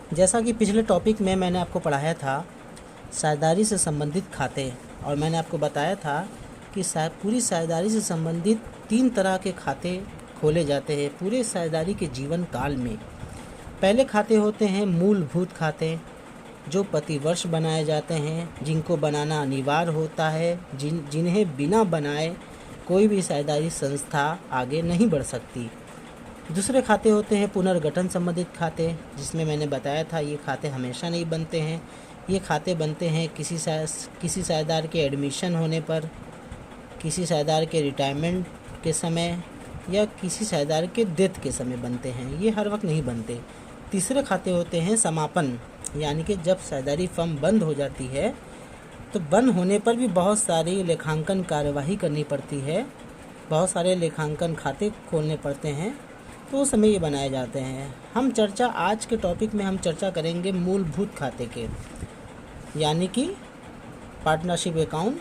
जैसा कि पिछले टॉपिक में मैंने आपको पढ़ाया था साझेदारी से संबंधित खाते, और मैंने आपको बताया था कि पूरी साझेदारी से संबंधित 3 तरह के खाते खोले जाते हैं पूरे साझेदारी के जीवन काल में। पहले खाते होते हैं मूलभूत खाते, जो प्रतिवर्ष बनाए जाते हैं, जिनको बनाना अनिवार्य होता है, जिन्हें बिना बनाए कोई भी साझेदारी संस्था आगे नहीं बढ़ सकती। दूसरे खाते होते हैं पुनर्गठन संबंधित खाते, जिसमें मैंने बताया था ये खाते हमेशा नहीं बनते हैं। ये खाते बनते हैं किसी साझेदार के एडमिशन होने पर, किसी साझेदार के रिटायरमेंट के समय, या किसी साझेदार के डेथ के समय बनते हैं। ये हर वक्त नहीं बनते। तीसरे खाते होते हैं समापन, यानी कि जब साझेदारी फर्म बंद हो जाती है तो बंद होने पर भी बहुत सारी लेखांकन कार्यवाही करनी पड़ती है, बहुत सारे लेखांकन खाते खोलने पड़ते हैं, तो उस समय ये बनाए जाते हैं। आज के टॉपिक में हम चर्चा करेंगे मूलभूत खाते के, यानी कि पार्टनरशिप अकाउंट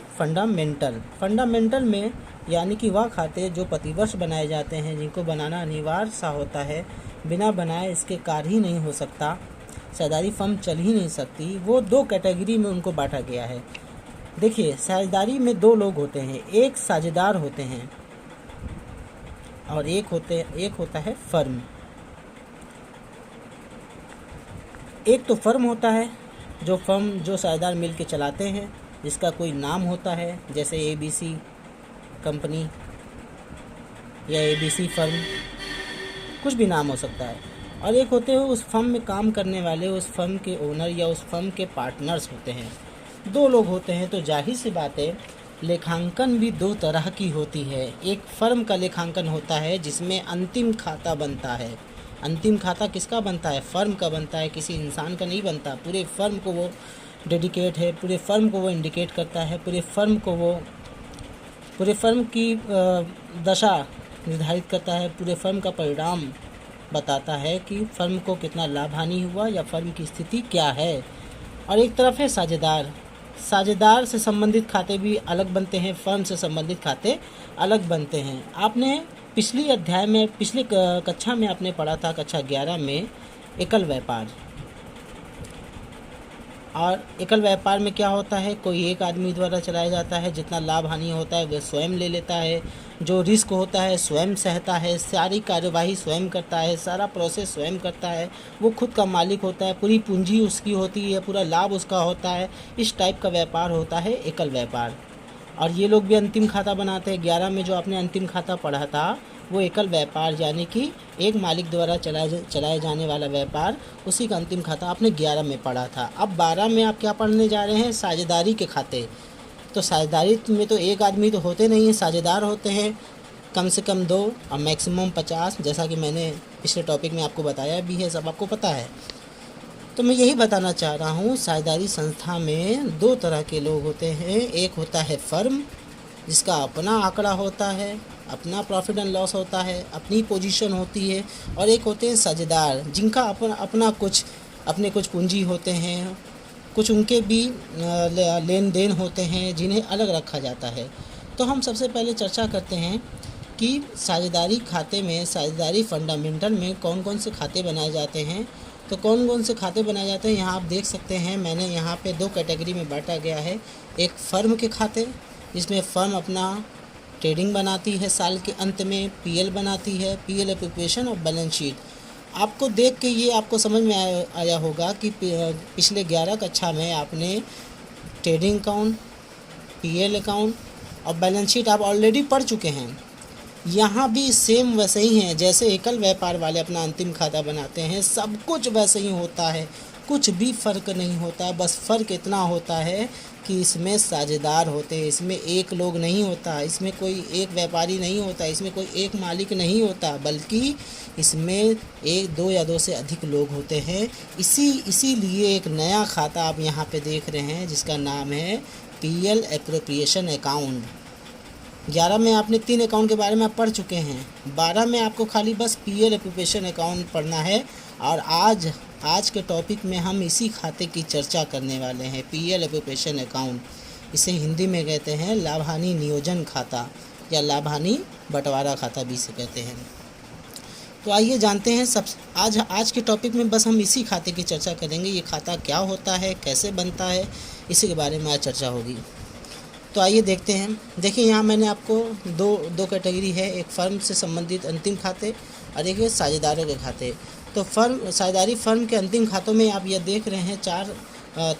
फंडामेंटल में, यानी कि वह खाते जो प्रतिवर्ष बनाए जाते हैं, जिनको बनाना अनिवार्य सा होता है, बिना बनाए इसके कार्य ही नहीं हो सकता, साझेदारी फर्म चल ही नहीं सकती। वो 2 कैटेगरी में उनको बांटा गया है। देखिए, साझेदारी में 2 लोग होते हैं, एक साझेदार होते हैं और एक होता है फर्म। एक तो फर्म होता है, जो साझेदार मिल के चलाते हैं, जिसका कोई नाम होता है, जैसे ABC कंपनी या ABC फर्म, कुछ भी नाम हो सकता है। और एक होते हैं उस फर्म में काम करने वाले, उस फर्म के ओनर या उस फर्म के पार्टनर्स होते हैं। 2 लोग होते हैं, तो जाहिर सी बात है लेखांकन भी 2 तरह की होती है। एक फर्म का लेखांकन होता है जिसमें अंतिम खाता बनता है। अंतिम खाता किसका बनता है? फर्म का बनता है, किसी इंसान का नहीं बनता। पूरे फर्म को वो डेडिकेट है, पूरे फर्म को वो इंडिकेट करता है, पूरे फर्म की दशा निर्धारित करता है, पूरे फर्म का परिणाम बताता है कि फर्म को कितना लाभ हानि हुआ या फर्म की स्थिति क्या है। और एक तरफ है साझेदार से संबंधित खाते भी अलग बनते हैं, फर्म से संबंधित खाते अलग बनते हैं। आपने पिछली कक्षा में आपने पढ़ा था, कक्षा 11 में, एकल व्यापार। और एकल व्यापार में क्या होता है? कोई एक आदमी द्वारा चलाया जाता है, जितना लाभ हानि होता है वह स्वयं ले लेता है, जो रिस्क होता है स्वयं सहता है, सारी कार्यवाही स्वयं करता है, सारा प्रोसेस स्वयं करता है, वो खुद का मालिक होता है, पूरी पूंजी उसकी होती है, पूरा लाभ उसका होता है। इस टाइप का व्यापार होता है एकल व्यापार। और ये लोग भी अंतिम खाता बनाते हैं। 11 में जो आपने अंतिम खाता पढ़ा था वो एकल व्यापार, यानी कि एक मालिक द्वारा चलाए जाने वाला व्यापार, उसी का अंतिम खाता आपने 11 में पढ़ा था। अब 12 में आप क्या पढ़ने जा रहे हैं? साझेदारी के खाते। तो साझेदारी में तो एक आदमी तो होते नहीं हैं, साझेदार होते हैं कम से कम 2 और मैक्सिमम 50, जैसा कि मैंने पिछले टॉपिक में आपको बताया भी है, सब आपको पता है। तो मैं यही बताना चाह रहा हूँ, साझेदारी संस्था में 2 तरह के लोग होते हैं। एक होता है फर्म, जिसका अपना आंकड़ा होता है, अपना प्रॉफिट एंड लॉस होता है, अपनी पोजीशन होती है। और एक होते हैं साझेदार, जिनका अपना कुछ पूंजी होते हैं, कुछ उनके भी लेन देन होते हैं, जिन्हें अलग रखा जाता है। तो हम सबसे पहले चर्चा करते हैं कि साझेदारी खाते में, साझेदारी फंडामेंटल में कौन कौन से खाते बनाए जाते हैं। तो कौन कौन से खाते बनाए जाते हैं, यहाँ आप देख सकते हैं। मैंने यहाँ पे 2 कैटेगरी में बांटा गया है। एक फर्म के खाते, जिसमें फर्म अपना ट्रेडिंग बनाती है, साल के अंत में PL बनाती है, PL एप्रोप्रिएशन और बैलेंस शीट। आपको देख के ये आपको समझ में आया होगा कि पिछले 11 कक्षा में आपने ट्रेडिंग अकाउंट, PL अकाउंट और बैलेंस शीट आप ऑलरेडी पढ़ चुके हैं। यहाँ भी सेम वैसे ही हैं, जैसे एकल व्यापार वाले अपना अंतिम खाता बनाते हैं, सब कुछ वैसे ही होता है, कुछ भी फ़र्क नहीं होता। बस फ़र्क इतना होता है कि इसमें साझेदार होते हैं, इसमें एक लोग नहीं होता, इसमें कोई एक व्यापारी नहीं होता, इसमें कोई एक मालिक नहीं होता, बल्कि इसमें 1, 2 या 2 से अधिक लोग होते हैं। इसीलिए एक नया खाता आप यहाँ पे देख रहे हैं, जिसका नाम है PL एप्रोप्रिएशन अकाउंट। 11 में आपने 3 अकाउंट के बारे में आप पढ़ चुके हैं, 12 में आपको खाली बस PL एप्रोप्रिएशन अकाउंट पढ़ना है। और आज के टॉपिक में हम इसी खाते की चर्चा करने वाले हैं, PL एप्रोप्रिएशन अकाउंट। इसे हिंदी में कहते हैं लाभ हानि नियोजन खाता या लाभ हानि बंटवारा खाता भी इसे कहते हैं। तो आइए जानते हैं सब। आज के टॉपिक में बस हम इसी खाते की चर्चा करेंगे। ये खाता क्या होता है, कैसे बनता है, इसी के बारे में आज चर्चा होगी। तो आइए देखते हैं। देखिए यहाँ मैंने आपको दो कैटेगरी है, एक फर्म से संबंधित अंतिम खाते और एक है साझेदारों के खाते। तो साझेदारी फर्म के अंतिम खातों में आप ये देख रहे हैं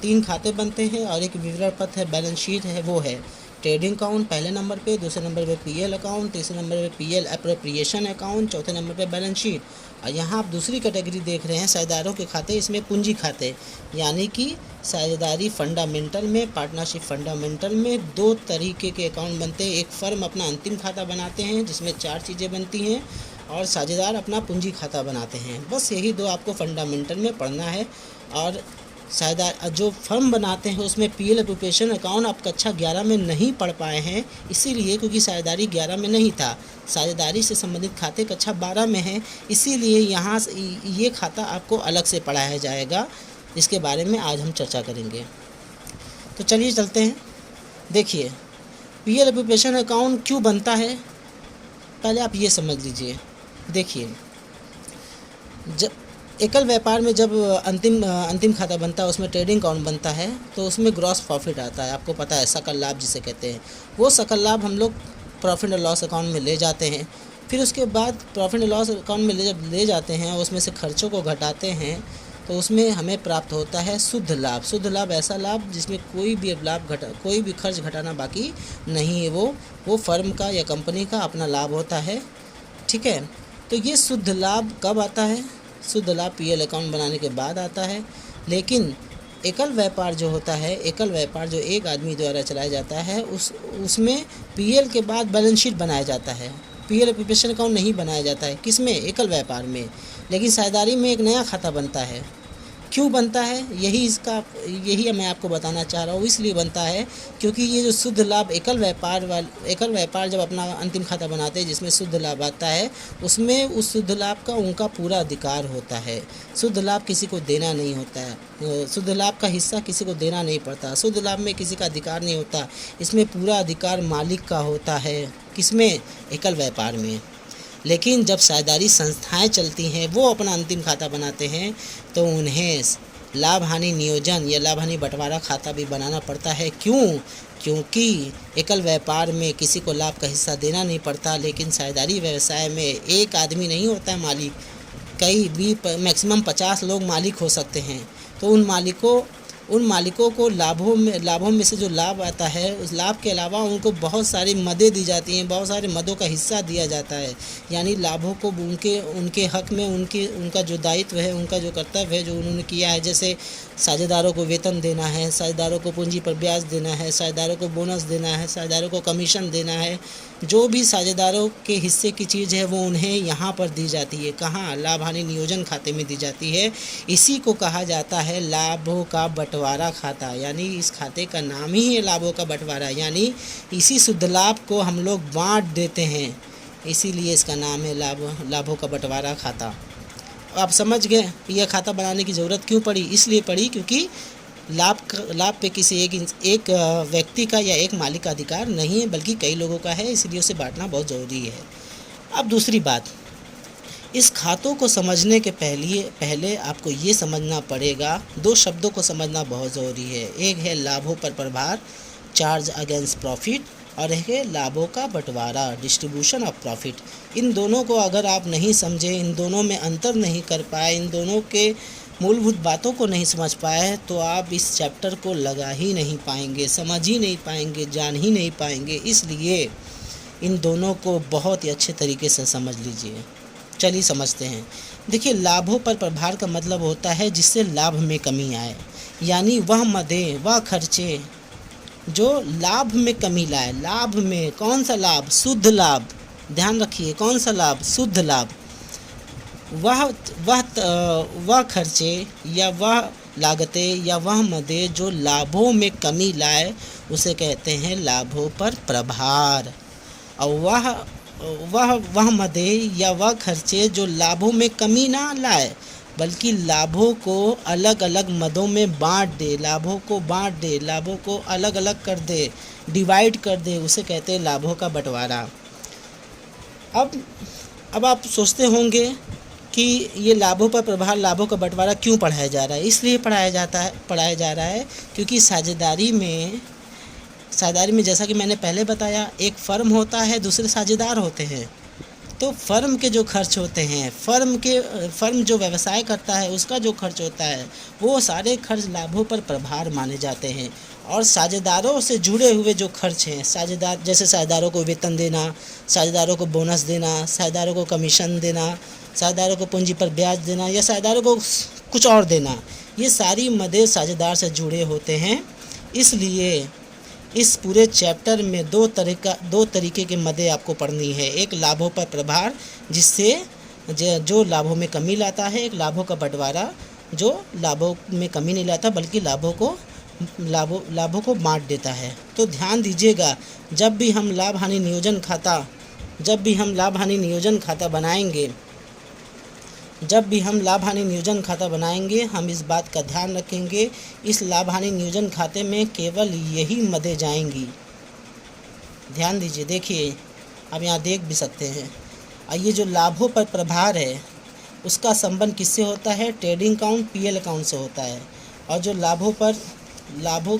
3 खाते बनते हैं और एक विवरण पत्र है, बैलेंस शीट है, वो है ट्रेडिंग अकाउंट पहले नंबर पे, दूसरे नंबर पे पीएल अकाउंट, तीसरे नंबर पे पीएल अप्रोप्रिएशन अकाउंट, चौथे नंबर पे बैलेंस शीट। और यहाँ आप दूसरी कैटेगरी देख रहे हैं साझेदारों के खाते, इसमें पूंजी खाते, यानी कि साझेदारी फंडामेंटल में, पार्टनरशिप फंडामेंटल में 2 तरीके के अकाउंट बनते हैं। एक फर्म अपना अंतिम खाता बनाते हैं जिसमें 4 चीज़ें बनती हैं और साझेदार अपना पूंजी खाता बनाते हैं। बस यही 2 आपको फंडामेंटल में पढ़ना है। और साझेदार जो फर्म बनाते हैं उसमें पीएल एप्रोप्रिएशन अकाउंट आप कक्षा 11 में नहीं पढ़ पाए हैं, इसीलिए क्योंकि साझेदारी 11 में नहीं था। साझेदारी से संबंधित खाते कक्षा 12 में हैं, इसीलिए यहाँ ये खाता आपको अलग से पढ़ाया जाएगा। इसके बारे में आज हम चर्चा करेंगे। तो चलिए चलते हैं। देखिए पीएल एप्रोप्रिएशन अकाउंट क्यों बनता है, पहले आप ये समझ लीजिए। देखिए जब एकल व्यापार में जब अंतिम खाता बनता है, उसमें ट्रेडिंग अकाउंट बनता है, तो उसमें ग्रॉस प्रॉफिट आता है। आपको पता है सकल लाभ जिसे कहते हैं। वो सकल लाभ हम लोग प्रॉफिट एंड लॉस अकाउंट में ले जाते हैं। फिर उसके बाद प्रॉफिट एंड लॉस अकाउंट में जब ले जाते हैं, उसमें से खर्चों को घटाते हैं, तो उसमें हमें प्राप्त होता है शुद्ध लाभ। शुद्ध लाभ ऐसा लाभ जिसमें कोई भी खर्च घटाना बाकी नहीं है। वो फर्म का या कंपनी का अपना लाभ होता है। ठीक है, तो ये शुद्ध लाभ कब आता है? शुद्ध लाभ पीएल अकाउंट बनाने के बाद आता है। लेकिन एकल व्यापार जो होता है, एकल व्यापार जो एक आदमी द्वारा चलाया जाता है, उसमें पीएल के बाद बैलेंस शीट बनाया जाता है। पीएल एप्रोप्रिएशन अकाउंट नहीं बनाया जाता है। किसमें? एकल व्यापार में। लेकिन साझेदारी में एक नया खाता बनता है। क्यों बनता है? यही मैं आपको बताना चाह रहा हूँ। इसलिए बनता है क्योंकि ये जो शुद्ध लाभ एकल व्यापार जब अपना अंतिम खाता बनाते हैं जिसमें शुद्ध लाभ आता है, उसमें उस शुद्ध लाभ का उनका पूरा अधिकार होता है। शुद्ध लाभ किसी को देना नहीं होता है। शुद्ध लाभ का हिस्सा किसी को देना नहीं पड़ता। शुद्ध लाभ में किसी का अधिकार नहीं होता। इसमें पूरा अधिकार मालिक का होता है। किसमें? एकल व्यापार में। लेकिन जब साझेदारी संस्थाएं चलती हैं, वो अपना अंतिम खाता बनाते हैं, तो उन्हें लाभ हानि नियोजन या लाभ हानि बंटवारा खाता भी बनाना पड़ता है। क्यों? क्योंकि एकल व्यापार में किसी को लाभ का हिस्सा देना नहीं पड़ता। लेकिन साझेदारी व्यवसाय में एक आदमी नहीं होता है मालिक, कई भी मैक्सिमम 50 लोग मालिक हो सकते हैं। तो उन मालिकों को लाभों में से जो लाभ आता है, उस लाभ के अलावा उनको बहुत सारी मदें दी जाती हैं, बहुत सारे मदों का हिस्सा दिया जाता है। यानी लाभों को उनके हक में उनका जो दायित्व है, उनका जो कर्तव्य है, जो उन्होंने किया है, जैसे साझेदारों को वेतन देना है, साझेदारों को पूंजी पर ब्याज देना है, साझेदारों को बोनस देना है, साझेदारों को कमीशन देना है। जो भी साझेदारों के हिस्से की चीज़ है वो उन्हें यहाँ पर दी जाती है। कहाँ? लाभ हानि नियोजन खाते में दी जाती है। इसी को कहा जाता है लाभों का बंटवारा खाता। यानी इस खाते का नाम ही है लाभों का बंटवारा। यानी इसी शुद्ध लाभ को हम लोग बांट देते हैं, इसीलिए इसका नाम है लाभों का बंटवारा खाता। आप समझ गए यह खाता बनाने की ज़रूरत क्यों पड़ी? इसलिए पड़ी क्योंकि लाभ पे किसी एक व्यक्ति का या एक मालिक का अधिकार नहीं है, बल्कि कई लोगों का है, इसलिए उसे बांटना बहुत ज़रूरी है। अब दूसरी बात, इस खातों को समझने के पहले आपको ये समझना पड़ेगा, 2 शब्दों को समझना बहुत ज़रूरी है। एक है लाभों पर प्रभार, चार्ज अगेंस्ट प्रॉफिट, और एक है लाभों का बंटवारा, डिस्ट्रीब्यूशन ऑफ प्रॉफिट। इन दोनों को अगर आप नहीं समझे, इन दोनों में अंतर नहीं कर पाए, इन दोनों के मूलभूत बातों को नहीं समझ पाए, तो आप इस चैप्टर को लगा ही नहीं पाएंगे, समझ ही नहीं पाएंगे, जान ही नहीं पाएंगे। इसलिए इन दोनों को बहुत ही अच्छे तरीके से समझ लीजिए। चलिए समझते हैं। देखिए लाभों पर प्रभार का मतलब होता है जिससे लाभ में कमी आए, यानी वह मदें, वह खर्चे जो लाभ में कमी लाए। लाभ में कौन सा लाभ? शुद्ध लाभ। ध्यान रखिए, कौन सा लाभ? शुद्ध लाभ। वह खर्चे या वह लागतें या वह मदें जो लाभों में कमी लाए, उसे कहते हैं लाभों पर प्रभार। और वह मदें या वह खर्चे जो लाभों में कमी ना लाए, बल्कि लाभों को अलग अलग मदों में बांट दे, लाभों को अलग अलग कर दे, डिवाइड कर दे, उसे कहते हैं लाभों का बंटवारा। अब आप सोचते होंगे कि ये लाभों पर प्रभार, लाभों का बंटवारा क्यों पढ़ाया जा रहा है। इसलिए पढ़ाया जा रहा है क्योंकि साझेदारी में जैसा कि मैंने पहले बताया, एक फर्म होता है, दूसरे साझेदार होते हैं। तो फर्म के जो खर्च होते हैं, फर्म जो व्यवसाय करता है उसका जो खर्च होता है, वो सारे खर्च लाभों पर प्रभार माने जाते हैं। और साझेदारों से जुड़े हुए जो खर्च हैं, जैसे साझेदारों को वेतन देना, साझेदारों को बोनस देना, साझेदारों को कमीशन देना, साझेदारों को पूंजी पर ब्याज देना, या साझेदारों को कुछ और देना, ये सारी मदें साझेदार से जुड़े होते हैं। इसलिए इस पूरे चैप्टर में दो तरीके के मदें आपको पढ़नी है। एक लाभों पर प्रभार, जिससे जो लाभों में कमी लाता है, एक लाभों का बंटवारा जो लाभों में कमी नहीं लाता बल्कि लाभों को बांट देता है। तो ध्यान दीजिएगा, जब भी हम लाभ हानि नियोजन खाता बनाएंगे, हम इस बात का ध्यान रखेंगे, इस लाभ हानि नियोजन खाते में केवल यही मदें जाएंगी। ध्यान दीजिए, देखिए आप यहाँ देख भी सकते हैं। और ये जो लाभों पर प्रभार है उसका संबंध किससे होता है? ट्रेडिंग अकाउंट, पीएल अकाउंट से होता है। और जो लाभों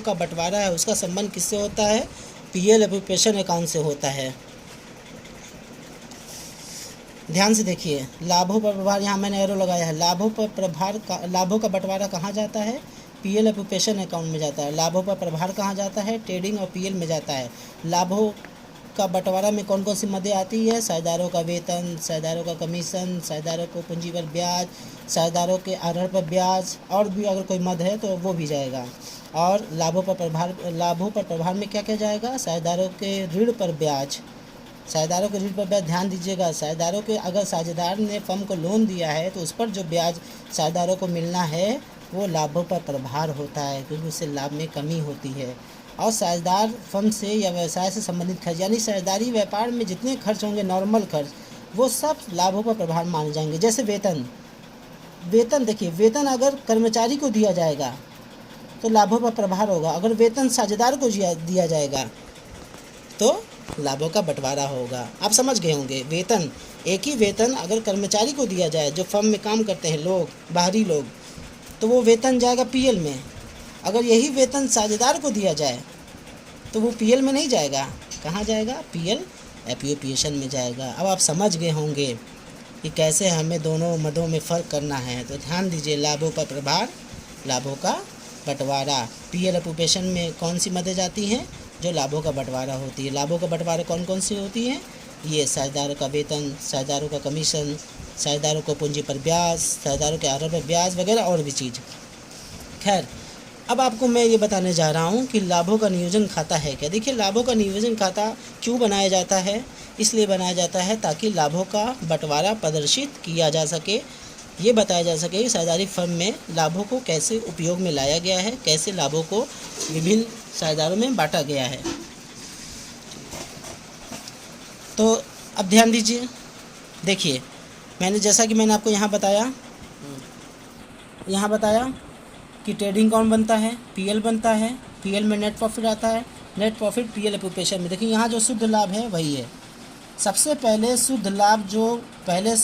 का बंटवारा है उसका संबंध किससे होता है? पीएल एप्रोप्रिएशन अकाउंट से होता है। ध्यान से देखिए, लाभों पर प्रभार, यहाँ मैंने एरो लगाया है। लाभों का बंटवारा कहाँ जाता है? पीएल एप्रोप्रिएशन अकाउंट में जाता है। लाभों पर प्रभार कहाँ जाता है? ट्रेडिंग और पीएल में जाता है। लाभों का बंटवारा में कौन कौन सी मदें आती है? साझेदारों का वेतन, साझेदारों का कमीशन, साझेदारों को पूंजी पर ब्याज, साझेदारों के आधार पर ब्याज, और भी अगर कोई मद है तो वो भी जाएगा। और लाभों पर प्रभार में क्या क्या जाएगा? साझेदारों के ऋण पर ब्याज। ध्यान दीजिएगा, अगर साझेदार ने फर्म को लोन दिया है तो उस पर जो ब्याज साझेदारों को मिलना है वो लाभों पर प्रभार होता है, क्योंकि उससे लाभ में कमी होती है। और साझेदार फर्म से या व्यवसाय से संबंधित खर्च, यानी साझेदारी व्यापार में जितने खर्च होंगे, नॉर्मल खर्च, वो सब लाभों पर प्रभार माने जाएंगे। जैसे वेतन देखिए, वेतन अगर कर्मचारी को दिया जाएगा तो लाभों पर प्रभार होगा। अगर वेतन साझेदार को दिया जाएगा तो लाभों का बंटवारा होगा। आप समझ गए होंगे। एक ही वेतन अगर कर्मचारी को दिया जाए, जो फर्म में काम करते हैं लोग, बाहरी लोग, तो वो वेतन जाएगा पीएल में। अगर यही वेतन साझेदार को दिया जाए तो वो पीएल में नहीं जाएगा। कहाँ जाएगा? पीएल एप्रोप्रिएशन में जाएगा। अब आप समझ गए होंगे कि कैसे हमें दोनों मदों में फ़र्क करना है। तो ध्यान दीजिए, लाभों पर प्रभार, लाभों का बंटवारा। पीएल एप्रोप्रिएशन में कौन सी मदें जाती हैं? जो लाभों का बंटवारा होती है। लाभों का बंटवारा कौन कौन सी होती हैं? ये साझेदारों का वेतन, साझेदारों का कमीशन, साझेदारों को पूंजी पर ब्याज, साझेदारों के आधार पर ब्याज वगैरह और भी चीज़। खैर, अब आपको मैं ये बताने जा रहा हूँ कि लाभों का नियोजन खाता है क्या। देखिए, लाभों का नियोजन खाता क्यों बनाया जाता है? इसलिए बनाया जाता है ताकि लाभों का बंटवारा प्रदर्शित किया जा सके, ये बताया जा सके कि साझेदारी फर्म में लाभों को कैसे उपयोग में लाया गया है, कैसे लाभों को विभिन्न साझेदारों में बांटा गया है। तो अब ध्यान दीजिए, देखिए जैसा कि मैंने आपको यहाँ बताया कि ट्रेडिंग अकाउंट बनता है, पीएल बनता है, पीएल में नेट प्रॉफिट आता है, नेट प्रॉफिट पीएल एप्रोप्रिएशन में। देखिए यहाँ जो शुद्ध लाभ है वही है। सबसे पहले शुद्ध लाभ जो पहले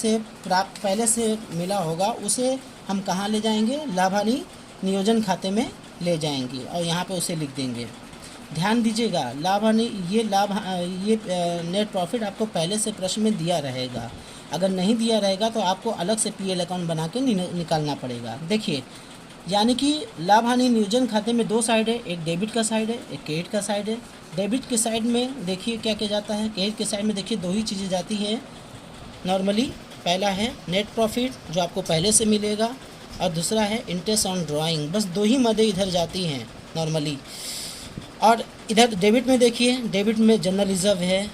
से मिला होगा उसे हम कहाँ ले जाएंगे? लाभ हानि नियोजन खाते में ले जाएंगे और यहाँ पे उसे लिख देंगे। ध्यान दीजिएगा, ये नेट प्रॉफिट आपको पहले से प्रश्न में दिया रहेगा। अगर नहीं दिया रहेगा तो आपको अलग से पीएल अकाउंट बना के निकालना पड़ेगा। देखिए, यानी कि लाभ हानि नियोजन खाते में दो साइड है, एक डेबिट का साइड है, एक क्रेडिट का साइड है। डेबिट के साइड में देखिए क्या क्या जाता है। क्रेडिट के साइड में देखिए दो ही चीज़ें जाती हैं नॉर्मली। पहला है नेट प्रॉफिट जो आपको पहले से मिलेगा, और दूसरा है इंटरेस्ट ऑन ड्राइंग। बस दो ही मदें इधर जाती हैं नॉर्मली। और इधर डेबिट में देखिए, डेबिट में जनरल रिजर्व है,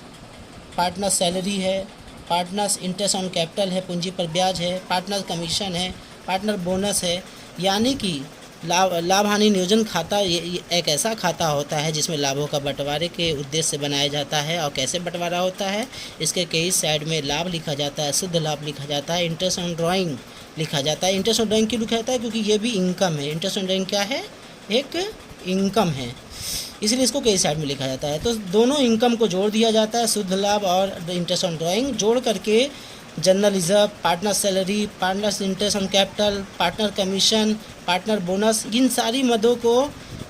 पार्टनर सैलरी है, पार्टनर्स इंटरेस्ट ऑन कैपिटल है, पूंजी पर ब्याज है, पार्टनर कमीशन है, पार्टनर बोनस है। यानी कि लाभ हानि नियोजन खाता ये एक ऐसा खाता होता है जिसमें लाभों का बंटवारे के उद्देश्य से बनाया जाता है। और कैसे बंटवारा होता है? इसके कई साइड में लाभ लिखा जाता है, शुद्ध लाभ लिखा जाता है, इंटरेस्ट ऑन ड्राइंग लिखा जाता है। इंटरेस्ट ऑन ड्राइंग क्यों लिखा जाता है? क्योंकि ये भी इनकम है। इंटरेस्ट ऑन ड्राइंग क्या है? एक इनकम है, इसलिए इसको कई साइड में लिखा जाता है। तो दोनों इनकम को जोड़ दिया जाता है, शुद्ध लाभ और इंटरेस्ट ऑन ड्राइंग जोड़ करके general reserve, partner salary, partners interest on capital, partner commission, partner bonus,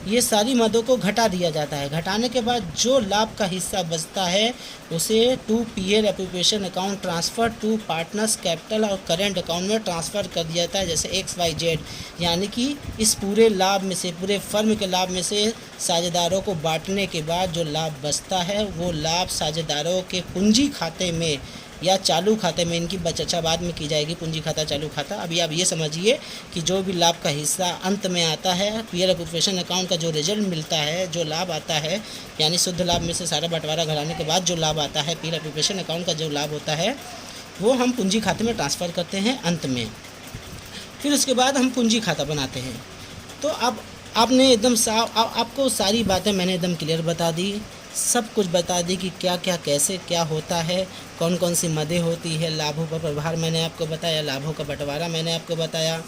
ये सारी मदों को घटा दिया जाता है। घटाने के बाद जो लाभ का हिस्सा बचता है उसे to P L appropriation account transfer to partners capital और करेंट अकाउंट में ट्रांसफ़र कर दिया जाता है, जैसे XYZ। यानी कि इस पूरे लाभ में से, पूरे फर्म के लाभ में से साझेदारों को बांटने के बाद जो लाभ बचता है वो लाभ साझेदारों के पूंजी खाते में या चालू खाते में, इनकी चर्चा बाद में की जाएगी, पूंजी खाता, चालू खाता। अभी आप ये समझिए कि जो भी लाभ का हिस्सा अंत में आता है, पीएल एप्रोप्रिएशन अकाउंट का जो रिजल्ट मिलता है, जो लाभ आता है, यानी शुद्ध लाभ में से सारा बंटवारा घटाने के बाद जो लाभ आता है, पीएल एप्रोप्रिएशन अकाउंट का जो लाभ होता है वो हम पूंजी खाते में ट्रांसफ़र करते हैं अंत में। फिर उसके बाद हम पूंजी खाता बनाते हैं। तो अब आपने एकदम आपको सारी बातें मैंने एकदम क्लियर बता दी, सब कुछ बता दी कि क्या क्या कैसे क्या होता है, कौन कौन सी मदें होती है, लाभों का प्रभार मैंने आपको बताया, लाभों का बंटवारा मैंने आपको बताया।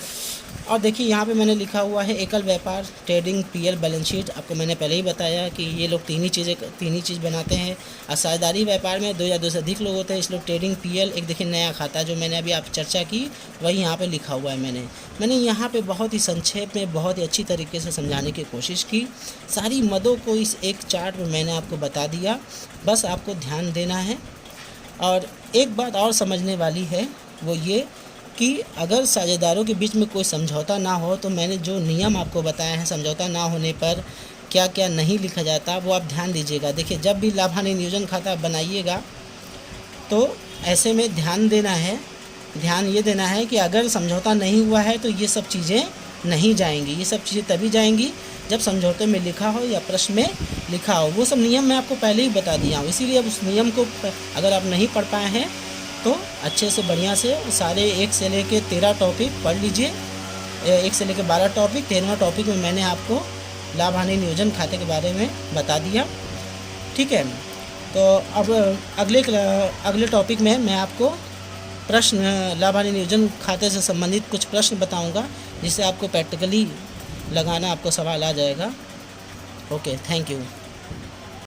और देखिए यहाँ पे मैंने लिखा हुआ है एकल व्यापार ट्रेडिंग पीएल बैलेंस शीट। आपको मैंने पहले ही बताया कि ये लोग तीन ही चीज़ बनाते हैं। और साझेदारी व्यापार में 2 या 2 से अधिक लोग होते हैं, इसलिए ट्रेडिंग पीएल। एक देखिए नया खाता जो मैंने अभी आप चर्चा की वही यहाँ पे लिखा हुआ है। मैंने यहाँ पे बहुत ही संक्षेप में, बहुत ही अच्छी तरीके से समझाने की कोशिश की। सारी मदों को इस एक चार्ट में मैंने आपको बता दिया, बस आपको ध्यान देना है। और एक बात और समझने वाली है वो ये कि अगर साझेदारों के बीच में कोई समझौता ना हो तो मैंने जो नियम आपको बताए हैं समझौता ना होने पर क्या क्या नहीं लिखा जाता वो आप ध्यान दीजिएगा। देखिए जब भी लाभ हानि नियोजन खाता बनाइएगा तो ऐसे में ध्यान ये देना है कि अगर समझौता नहीं हुआ है तो ये सब चीज़ें नहीं जाएंगी। ये सब चीज़ें तभी जाएंगी जब समझौते में लिखा हो या प्रश्न में लिखा हो। वो सब नियम मैं आपको पहले ही बता दिया हूँ, इसीलिए अब उस नियम को अगर आप नहीं पढ़ पाए हैं तो अच्छे से बढ़िया से सारे 1 से लेकर 13 टॉपिक पढ़ लीजिए। 1 से लेकर 12 टॉपिक, 13वां टॉपिक में मैंने आपको लाभ हानि नियोजन खाते के बारे में बता दिया। ठीक है, तो अब अगले टॉपिक में मैं आपको लाभ हानि नियोजन खाते से संबंधित कुछ प्रश्न बताऊंगा, जिससे आपको प्रैक्टिकली लगाना आपको सवाल आ जाएगा। Okay, thank you.